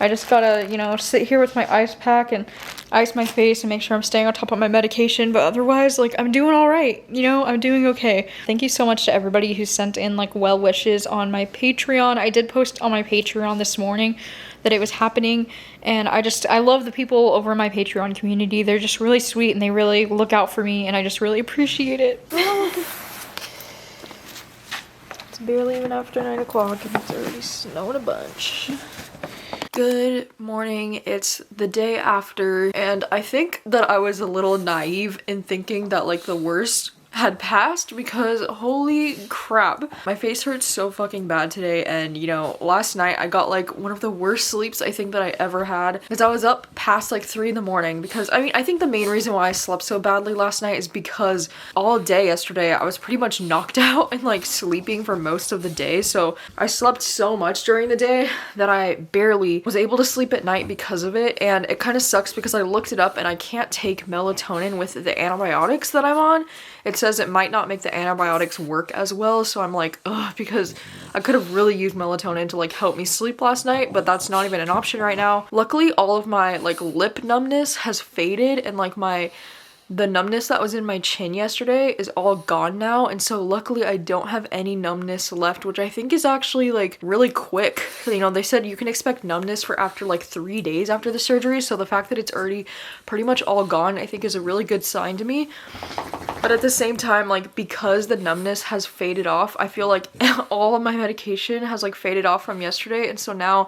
I just gotta, you know, sit here with my ice pack and ice my face and make sure I'm staying on top of my medication, but otherwise, like, I'm doing all right, you know, I'm doing okay. Thank you so much to everybody who sent in, like, well wishes on my Patreon. I did post on my Patreon this morning that it was happening, and I love the people over in my Patreon community. They're just really sweet, and they really look out for me, and I just really appreciate it. It's barely even after 9 o'clock, and it's already snowing a bunch. Good morning. It's the day after, and I think that I was a little naive in thinking that like the worst had passed, because holy crap, my face hurts so fucking bad today. And you know, last night I got like one of the worst sleeps I think that I ever had, because I was up past like 3 in the morning. Because I mean, I think the main reason why I slept so badly last night is because all day yesterday I was pretty much knocked out and like sleeping for most of the day. So I slept so much during the day that I barely was able to sleep at night because of it. And it kind of sucks because I looked it up and I can't take melatonin with the antibiotics that I'm on. It says it might not make the antibiotics work as well, so I'm like, ugh, because I could have really used melatonin to like help me sleep last night, but that's not even an option right now. Luckily, all of my like lip numbness has faded, and like the numbness that was in my chin yesterday is all gone now, and so luckily I don't have any numbness left, which I think is actually like really quick. You know, they said you can expect numbness for after like 3 days after the surgery, so the fact that it's already pretty much all gone I think is a really good sign to me. But at the same time, like, because the numbness has faded off, I feel like all of my medication has like faded off from yesterday, and so now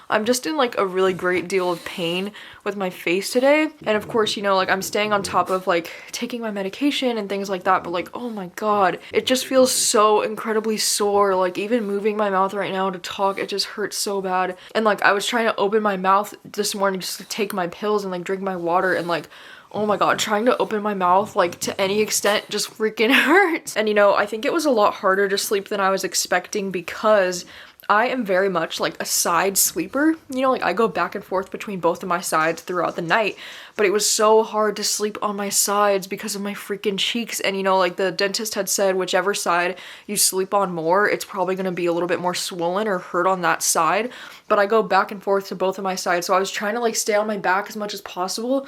I'm just in like a really great deal of pain with my face today. And of course, you know, like I'm staying on top of like taking my medication and things like that, but like, oh my god, it just feels so incredibly sore. Like even moving my mouth right now to talk, it just hurts so bad. And like I was trying to open my mouth this morning just to take my pills and like drink my water, and like, oh my god, trying to open my mouth like to any extent just freaking hurts. And you know, I think it was a lot harder to sleep than I was expecting because I am very much like a side sleeper. You know, like I go back and forth between both of my sides throughout the night, but it was so hard to sleep on my sides because of my freaking cheeks. And you know, like the dentist had said, whichever side you sleep on more, it's probably gonna be a little bit more swollen or hurt on that side. But I go back and forth to both of my sides, so I was trying to like stay on my back as much as possible.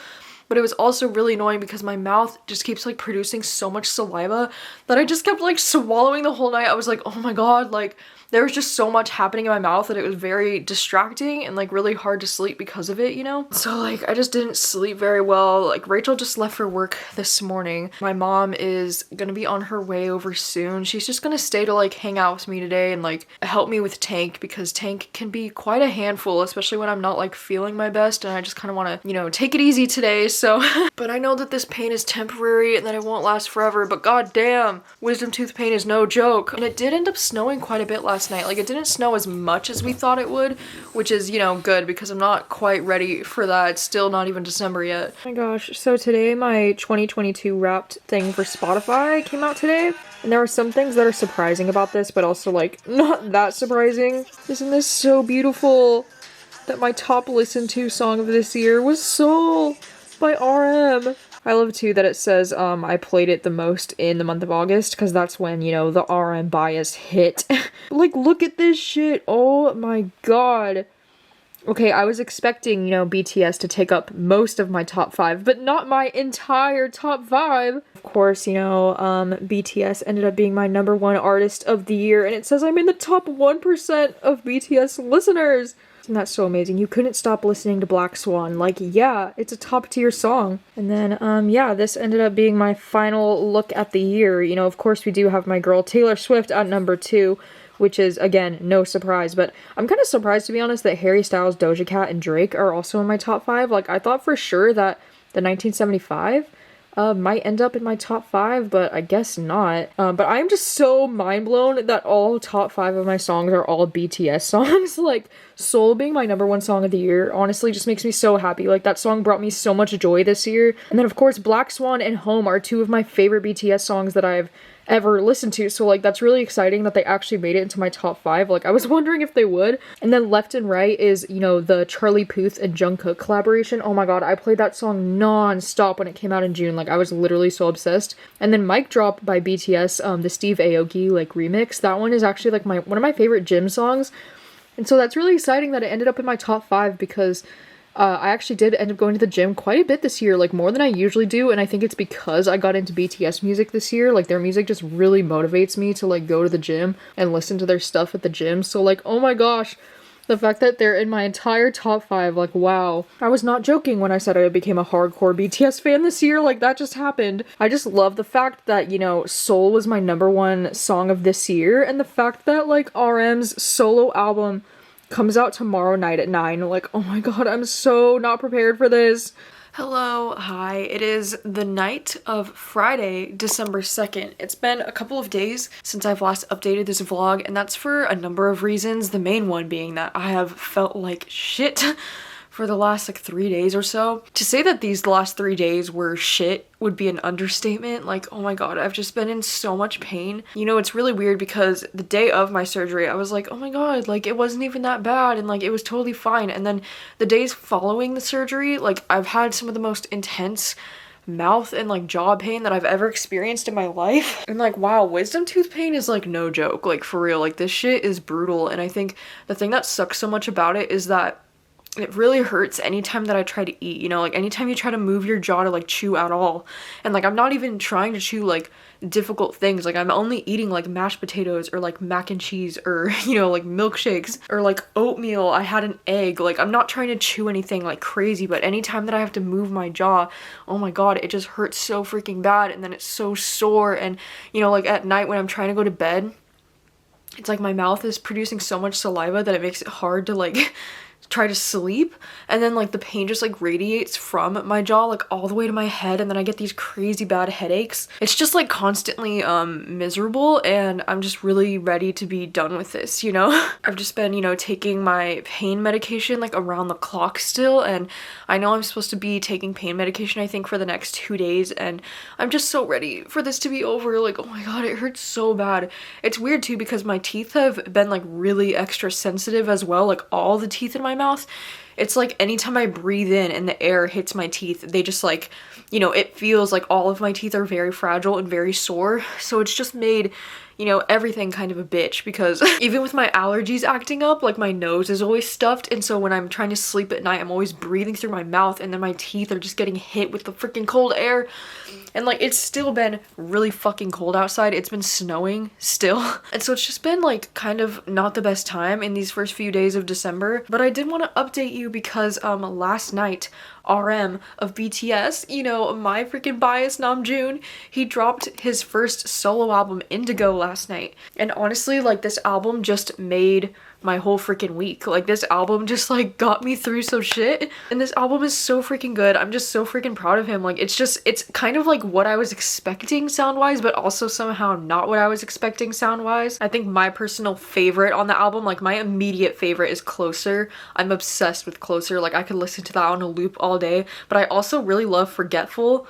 But it was also really annoying because my mouth just keeps like producing so much saliva that I just kept like swallowing the whole night. I was like, oh my god, like there was just so much happening in my mouth that it was very distracting and like really hard to sleep because of it, you know? So like I just didn't sleep very well. Like Rachel just left for work this morning. My mom is gonna be on her way over soon. She's just gonna stay to like hang out with me today and like help me with Tank, because Tank can be quite a handful, especially when I'm not like feeling my best and I just kind of want to, you know, take it easy today. So but I know that this pain is temporary and that it won't last forever, but god damn, wisdom tooth pain is no joke. And it did end up snowing quite a bit last night. Like it didn't snow as much as we thought it would, which is, you know, good because I'm not quite ready for that. It's still not even December yet. Oh my gosh, so today my 2022 wrapped thing for Spotify came out today, and there are some things that are surprising about this, but also like not that surprising. Isn't this so beautiful that my top listened to song of this year was Soul by RM. I love too that it says I played it the most in the month of August, because that's when, you know, the RM bias hit. Like, look at this shit. Oh my god. Okay, I was expecting, you know, BTS to take up most of my top 5, but not my entire top 5. Of course, you know, BTS ended up being my #1 artist of the year, and it says I'm in the top 1% of BTS listeners. Isn't that so amazing? You couldn't stop listening to Black Swan. Like, yeah, it's a top tier song. And then, yeah, this ended up being my final look at the year. You know, of course, we do have my girl Taylor Swift at #2, which is, again, no surprise. But I'm kind of surprised, to be honest, that Harry Styles, Doja Cat, and Drake are also in my top 5. Like, I thought for sure that the 1975 might end up in my top 5, but I guess not. But I'm just so mind blown that all top 5 of my songs are all BTS songs. Like, Soul being my #1 song of the year honestly just makes me so happy. Like, that song brought me so much joy this year. And then of course Black Swan and Home are 2 of my favorite BTS songs that I've ever listened to, so like that's really exciting that they actually made it into my top 5. Like, I was wondering if they would. And then Left and Right is, you know, the Charlie Puth and Jungkook collaboration. Oh my god, I played that song non-stop when it came out in June. Like, I was literally so obsessed. And then Mic Drop by BTS, the Steve Aoki like remix, that one is actually like one of my favorite gym songs. And so that's really exciting that it ended up in my top 5, because I actually did end up going to the gym quite a bit this year, like more than I usually do, and I think it's because I got into BTS music this year. Like, their music just really motivates me to like go to the gym and listen to their stuff at the gym. So like, oh my gosh, the fact that they're in my entire top 5, like, wow. I was not joking when I said I became a hardcore BTS fan this year. Like, that just happened. I just love the fact that, you know, Soul was my #1 song of this year, and the fact that like RM's solo album comes out tomorrow night at 9. Like, oh my god, I'm so not prepared for this. Hello, hi. It is the night of Friday, December 2nd. It's been a couple of days since I've last updated this vlog, and that's for a number of reasons. The main one being that I have felt like shit for the last like 3 days or so. To say that these last 3 days were shit would be an understatement. Like, oh my god, I've just been in so much pain. You know, it's really weird because the day of my surgery, I was like, oh my god, like it wasn't even that bad and like it was totally fine. And then the days following the surgery, like I've had some of the most intense mouth and like jaw pain that I've ever experienced in my life. And like, wow, wisdom tooth pain is like no joke. Like, for real, like this shit is brutal. And I think the thing that sucks so much about it is that it really hurts anytime that I try to eat, you know, like anytime you try to move your jaw to like chew at all. And like I'm not even trying to chew like difficult things. Like I'm only eating like mashed potatoes or like mac and cheese or, you know, like milkshakes or like oatmeal. I had an egg. Like I'm not trying to chew anything like crazy, but anytime that I have to move my jaw, oh my god, it just hurts so freaking bad. And then it's so sore. And you know, like at night when I'm trying to go to bed, it's like my mouth is producing so much saliva that it makes it hard to like try to sleep, and then like the pain just like radiates from my jaw like all the way to my head, and then I get these crazy bad headaches. It's just like constantly miserable, and I'm just really ready to be done with this, you know. I've just been, you know, taking my pain medication like around the clock still, and I know I'm supposed to be taking pain medication I think for the next 2 days, and I'm just so ready for this to be over. Like, oh my god, it hurts so bad. It's weird too because my teeth have been like really extra sensitive as well, like all the teeth in my mouth. It's like anytime I breathe in and the air hits my teeth, they just like, you know, it feels like all of my teeth are very fragile and very sore. So it's just made, you know, everything kind of a bitch, because even with my allergies acting up, like my nose is always stuffed, and so when I'm trying to sleep at night, I'm always breathing through my mouth, and then my teeth are just getting hit with the freaking cold air. And like it's still been really fucking cold outside. It's been snowing still. And so it's just been like kind of not the best time in these first few days of December. But I did want to update you because last night RM of BTS, you know, my freaking bias Namjoon, he dropped his first solo album Indigo last night. And honestly, like this album just made my whole freaking week. Like this album just like got me through some shit, and this album is so freaking good. I'm just so freaking proud of him. Like it's kind of like what I was expecting sound wise, but also somehow not what I was expecting sound wise. I think my personal favorite on the album, like my immediate favorite, is Closer. I'm obsessed with Closer. Like I could listen to that on a loop all day. But I also really love Forgetful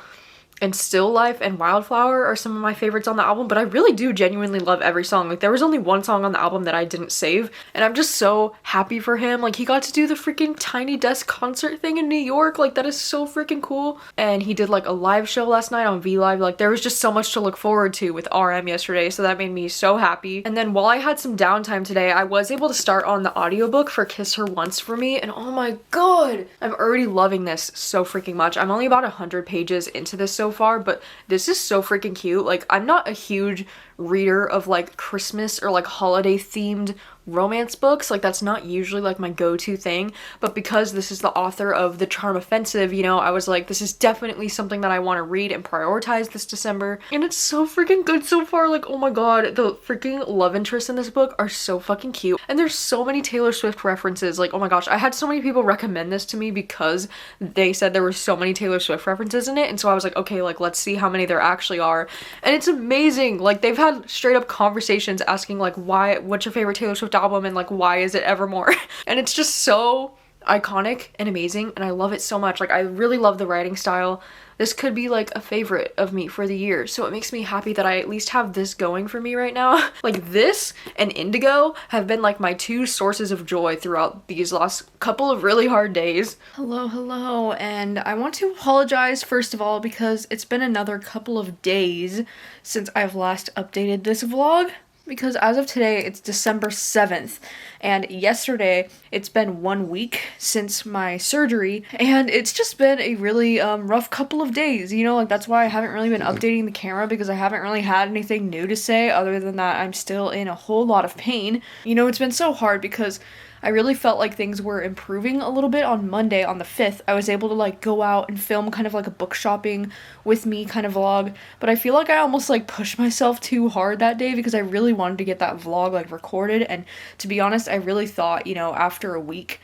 and Still Life and Wildflower are some of my favorites on the album, but I really do genuinely love every song. Like there was only one song on the album that I didn't save, and I'm just so happy for him. Like he got to do the freaking Tiny Desk concert thing in New York. Like that is so freaking cool. And he did like a live show last night on V Live. Like there was just so much to look forward to with RM yesterday, so that made me so happy. And then while I had some downtime today, I was able to start on the audiobook for Kiss Her Once for Me, and oh my god, I'm already loving this so freaking much. I'm only about 100 pages into this so far, but this is so freaking cute. Like I'm not a huge reader of like Christmas or like holiday themed romance books. Like that's not usually like my go-to thing, but because this is the author of The Charm Offensive, you know, I was like, this is definitely something that I want to read and prioritize this December, and it's so freaking good so far. Like oh my god, the freaking love interests in this book are so fucking cute, and there's so many Taylor Swift references. Like oh my gosh, I had so many people recommend this to me because they said there were so many Taylor Swift references in it, and so I was like, okay, like let's see how many there actually are, and it's amazing. Like they've had straight up conversations asking like what's your favorite Taylor Swift album, and like why is it Evermore? And it's just so iconic and amazing, and I love it so much. Like I really love the writing style. This could be like a favorite of me for the year, so it makes me happy that I at least have this going for me right now. Like this and Indigo have been like my two sources of joy throughout these last couple of really hard days. Hello, and I want to apologize first of all because it's been another couple of days since I've last updated this vlog. Because as of today, it's December 7th, and yesterday, it's been 1 week since my surgery, and it's just been a really rough couple of days, you know, like that's why I haven't really been updating the camera, because I haven't really had anything new to say other than that I'm still in a whole lot of pain. You know, it's been so hard because I really felt like things were improving a little bit on Monday, on the 5th. I was able to like go out and film kind of like a book shopping with me kind of vlog, but I feel like I almost like pushed myself too hard that day because I really wanted to get that vlog like recorded, and to be honest, I really thought, you know, after a week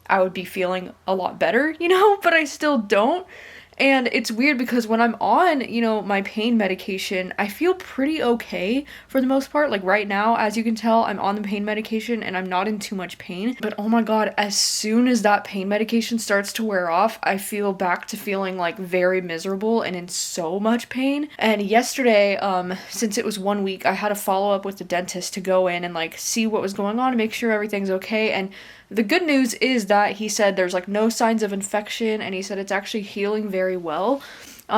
I would be feeling a lot better, you know, but I still don't. And it's weird because when I'm on, you know, my pain medication, I feel pretty okay for the most part. Like right now, as you can tell, I'm on the pain medication and I'm not in too much pain. But oh my god, as soon as that pain medication starts to wear off, I feel back to feeling like very miserable and in so much pain. And yesterday, since it was 1 week, I had a follow-up with the dentist to go in and like see what was going on and make sure everything's okay. And the good news is that he said there's like no signs of infection, and he said it's actually healing very well.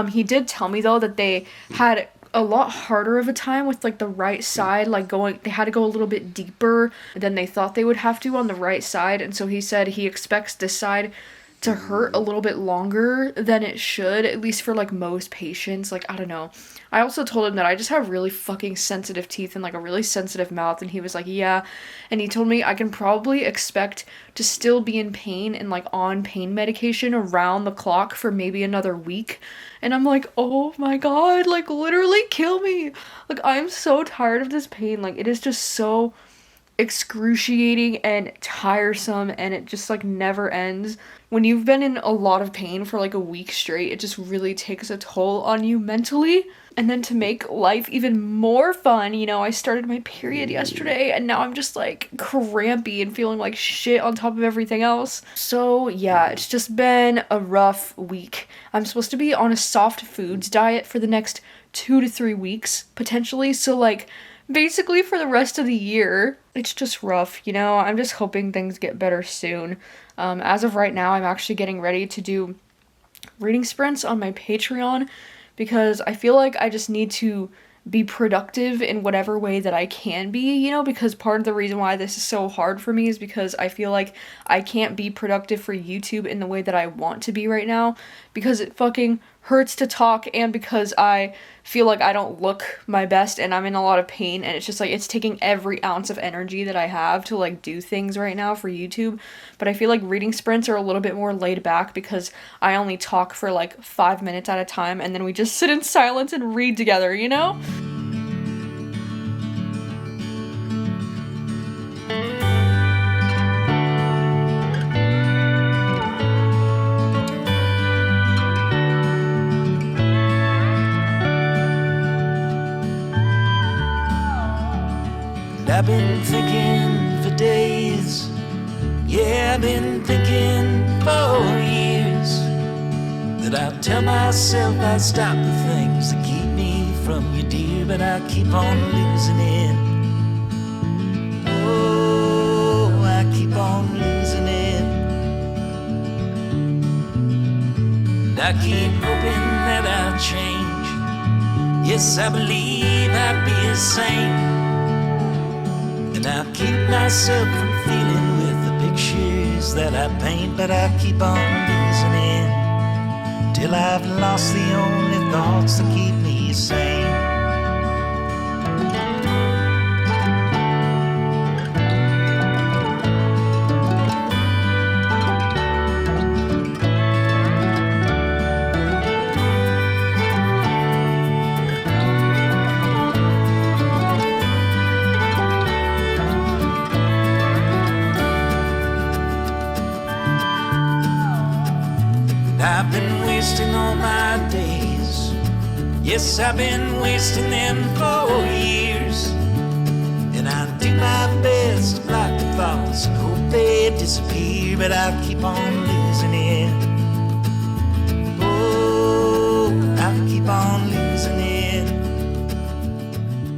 He did tell me though that they had a lot harder of a time with like the right side, like they had to go a little bit deeper than they thought they would have to on the right side. And so he said he expects this side to hurt a little bit longer than it should, at least for like most patients. Like, I don't know. I also told him that I just have really fucking sensitive teeth and like a really sensitive mouth, and he was like, yeah. And he told me I can probably expect to still be in pain and like on pain medication around the clock for maybe another week. And I'm like, oh my god, like literally kill me. Like, I'm so tired of this pain. Like, it is just so excruciating and tiresome, and it just like never ends. When you've been in a lot of pain for like a week straight, it just really takes a toll on you mentally. And then to make life even more fun, you know, I started my period yesterday, and now I'm just like crampy and feeling like shit on top of everything else. So yeah, it's just been a rough week. I'm supposed to be on a soft foods diet for the next 2 to 3 weeks, potentially. So like, basically for the rest of the year, it's just rough, you know? I'm just hoping things get better soon. As of right now, I'm actually getting ready to do reading sprints on my Patreon, because I feel like I just need to be productive in whatever way that I can be, you know, because part of the reason why this is so hard for me is because I feel like I can't be productive for YouTube in the way that I want to be right now, because it fucking hurts to talk, and because I feel like I don't look my best and I'm in a lot of pain, and it's just like it's taking every ounce of energy that I have to like do things right now for YouTube. But I feel like reading sprints are a little bit more laid back, because I only talk for like 5 minutes at a time, and then we just sit in silence and read together, you know? I've been thinking for days, yeah, I've been thinking for years, that I'll tell myself I'll stop the things that keep me from you, dear, but I keep on losing it. Oh, I keep on losing it. And I keep hoping that I'll change. Yes, I believe I'll be a saint. And I'll keep myself from feeling with the pictures that I paint, but I keep on losing it, till I've lost the only thoughts that keep me sane. I've been wasting all my days. Yes, I've been wasting them for years. And I do my best to block the thoughts and hope they disappear, but I keep on losing it. Oh, I keep on losing it.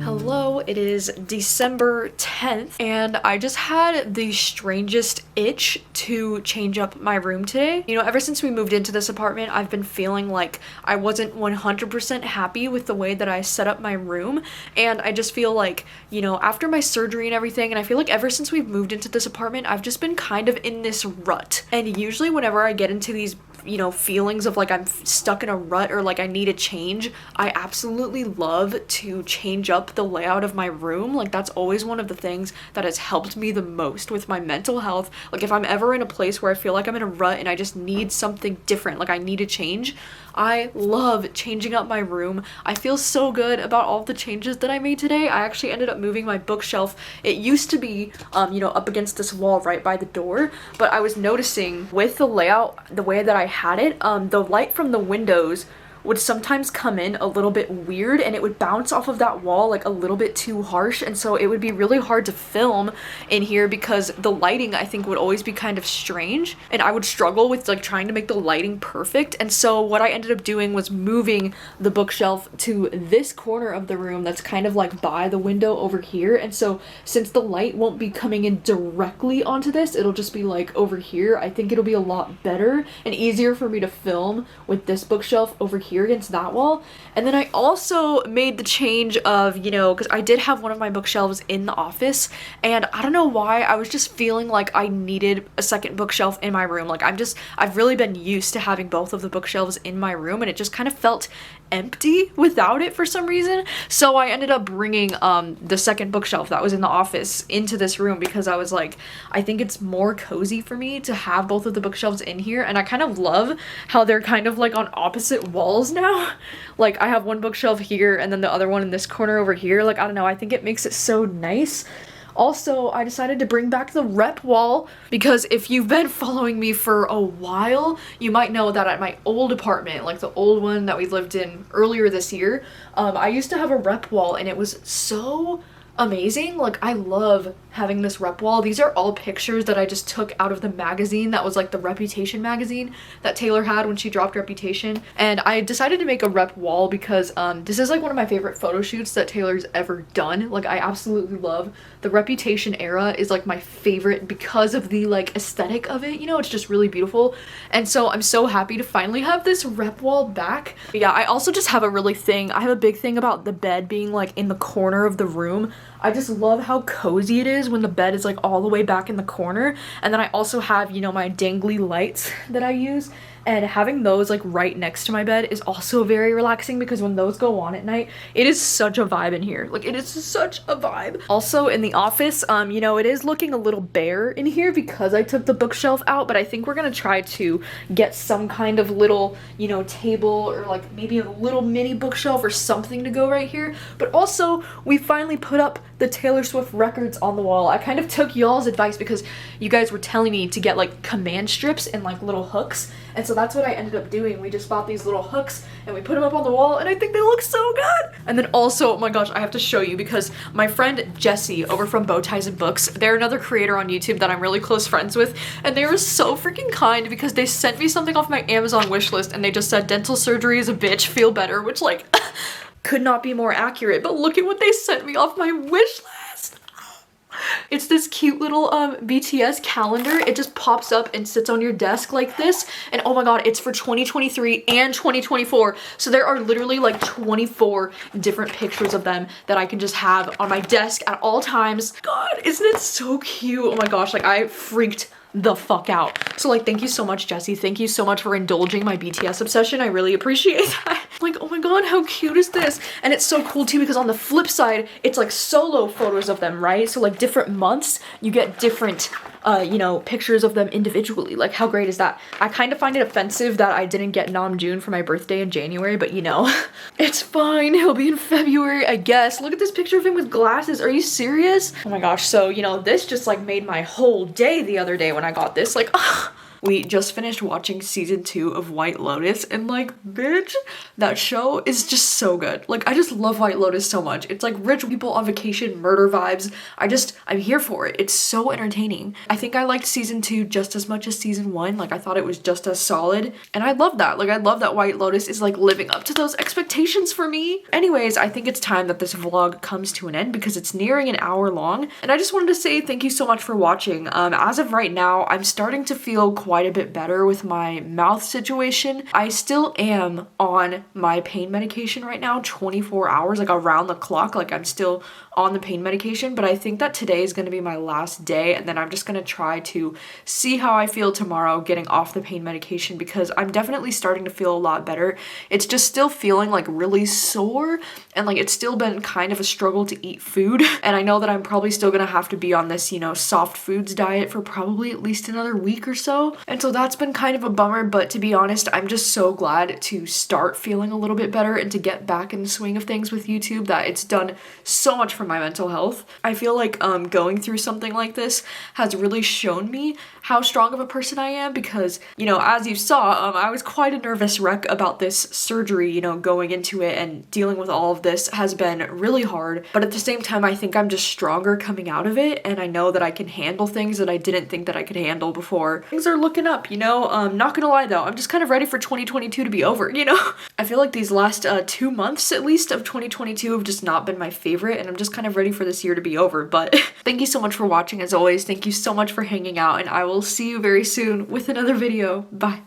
Hello, it is December 10th, and I just had the strangest itch to change up my room today. You know, ever since we moved into this apartment, I've been feeling like I wasn't 100% happy with the way that I set up my room, and I just feel like, you know, after my surgery and everything, and I feel like ever since we've moved into this apartment, I've just been kind of in this rut. And usually whenever I get into these, you know, feelings of like I'm stuck in a rut or like I need a change, I absolutely love to change up the layout of my room. Like, that's always one of the things that has helped me the most with my mental health. Like, if I'm ever in a place where I feel like I'm in a rut and I just need something different, like I need a change, I love changing up my room. I feel so good about all the changes that I made today. I actually ended up moving my bookshelf. It used to be, you know, up against this wall right by the door, but I was noticing with the layout, the way that I had it, the light from the windows would sometimes come in a little bit weird, and it would bounce off of that wall like a little bit too harsh, and so it would be really hard to film in here because the lighting, I think, would always be kind of strange, and I would struggle with like trying to make the lighting perfect. And so what I ended up doing was moving the bookshelf to this corner of the room that's kind of like by the window over here. And so since the light won't be coming in directly onto this, it'll just be like over here, I think it'll be a lot better and easier for me to film with this bookshelf over here here against that wall. And then I also made the change of, you know, because I did have one of my bookshelves in the office, and I don't know why, I was just feeling like I needed a second bookshelf in my room. Like I've really been used to having both of the bookshelves in my room, and it just kind of felt empty without it for some reason. So I ended up bringing the second bookshelf that was in the office into this room because I was like, I think it's more cozy for me to have both of the bookshelves in here. And I kind of love how they're kind of like on opposite walls now. Like I have one bookshelf here and then the other one in this corner over here. Like, I don't know, I think it makes it so nice. Also, I decided to bring back the rep wall because if you've been following me for a while, you might know that at my old apartment, like the old one that we lived in earlier this year, I used to have a rep wall and it was so amazing. Like, I love having this rep wall. These are all pictures that I just took out of the magazine that was like the Reputation magazine that Taylor had when she dropped Reputation. And I decided to make a rep wall because this is like one of my favorite photo shoots that Taylor's ever done. Like, I absolutely love the Reputation era, is like my favorite because of the like aesthetic of it, you know, it's just really beautiful. And so I'm so happy to finally have this rep wall back. But yeah, I also just have I have a big thing about the bed being like in the corner of the room. I just love how cozy it is when the bed is like all the way back in the corner. And then I also have, you know, my dangly lights that I use, and having those like right next to my bed is also very relaxing because when those go on at night, it is such a vibe in here. Like, it is such a vibe. Also in the office, you know, it is looking a little bare in here because I took the bookshelf out, but I think we're gonna try to get some kind of little, you know, table or like maybe a little mini bookshelf or something to go right here. But also, we finally put up the Taylor Swift records on the wall. I kind of took y'all's advice because you guys were telling me to get like command strips and like little hooks, and so that's what I ended up doing. We just bought these little hooks and we put them up on the wall, and I think they look so good. And then also, oh my gosh, I have to show you because my friend Jessie over from Bow Ties and Books, they're another creator on YouTube that I'm really close friends with, and they were so freaking kind because they sent me something off my Amazon wish list and they just said dental surgery is a bitch, feel better, which like could not be more accurate. But look at what they sent me off my wish list. It's this cute little BTS calendar. It just pops up and sits on your desk like this, and oh my god, it's for 2023 and 2024, so there are literally like 24 different pictures of them that I can just have on my desk at all times. God, isn't it so cute? Oh my gosh, like I freaked the fuck out. So like, thank you so much, Jessie. Thank you so much for indulging my BTS obsession. I really appreciate that. Like, oh my god, how cute is this? And it's so cool too because on the flip side, it's like solo photos of them, right? So like different months, you get different you know, pictures of them individually. Like, how great is that? I kind of find it offensive that I didn't get Namjoon for my birthday in January, but you know, it's fine. He'll be in February, I guess. Look at this picture of him with glasses. Are you serious? Oh my gosh. So, you know, this just like made my whole day the other day when I got this. Like, ugh. We just finished watching season 2 of White Lotus, and like, bitch, that show is just so good. Like, I just love White Lotus so much. It's like rich people on vacation, murder vibes. I'm here for it. It's so entertaining. I think I liked season 2 just as much as season 1. Like, I thought it was just as solid, and I love that. Like, I love that White Lotus is like living up to those expectations for me. Anyways, I think it's time that this vlog comes to an end because it's nearing an hour long, and I just wanted to say thank you so much for watching. As of right now, I'm starting to feel quite a bit better with my mouth situation. I still am on my pain medication right now, 24 hours, like around the clock. Like, I'm still on the pain medication, but I think that today is going to be my last day, and then I'm just going to try to see how I feel tomorrow getting off the pain medication because I'm definitely starting to feel a lot better. It's just still feeling like really sore, and like it's still been kind of a struggle to eat food, and I know that I'm probably still going to have to be on this, you know, soft foods diet for probably at least another week or so, and so that's been kind of a bummer. But to be honest, I'm just so glad to start feeling a little bit better and to get back in the swing of things with YouTube, that it's done so much for my mental health. I feel like going through something like this has really shown me how strong of a person I am because, you know, as you saw, I was quite a nervous wreck about this surgery, you know, going into it, and dealing with all of this has been really hard. But at the same time, I think I'm just stronger coming out of it, and I know that I can handle things that I didn't think that I could handle before. Things are looking up, you know? Not gonna lie though, I'm just kind of ready for 2022 to be over, you know? I feel like these last 2 months at least of 2022 have just not been my favorite, and I'm just kind of ready for this year to be over. But thank you so much for watching as always. Thank you so much for hanging out, and I will see you very soon with another video. Bye.